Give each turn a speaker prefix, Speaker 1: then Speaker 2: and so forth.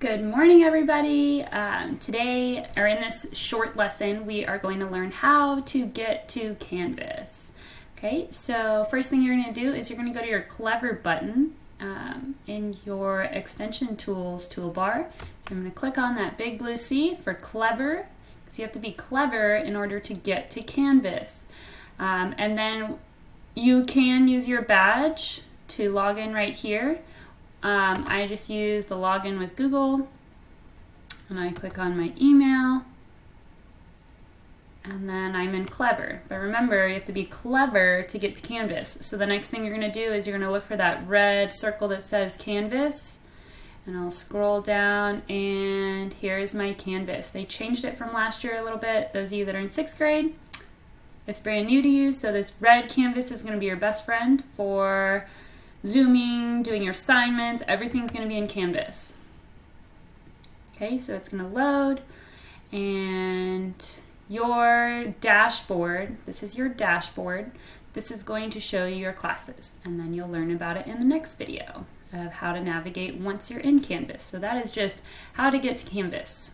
Speaker 1: Good morning, everybody. Today, or in this short lesson, we are going to learn how to get to Canvas. Okay, so first thing you're going to do is you're going to go to your Clever button in your Extension Tools toolbar. So I'm going to click on that big blue C for Clever, because you have to be clever in order to get to Canvas. And then you can use your badge to log in right here. I just use the login with Google, and I click on my email, and then I'm in Clever. But remember, you have to be clever to get to Canvas. So the next thing you're going to do is you're going to look for that red circle that says Canvas, and I'll scroll down, and here's my Canvas. They changed it from last year a little bit. Those of you that are in 6th grade, it's brand new to you, so this red canvas is going to be your best friend for Zooming, doing your assignments. Everything's going to be in Canvas. Okay, so it's going to load, and your dashboard, this is your dashboard. This is going to show you your classes, and then you'll learn about it in the next video of how to navigate once you're in Canvas. So that is just how to get to Canvas.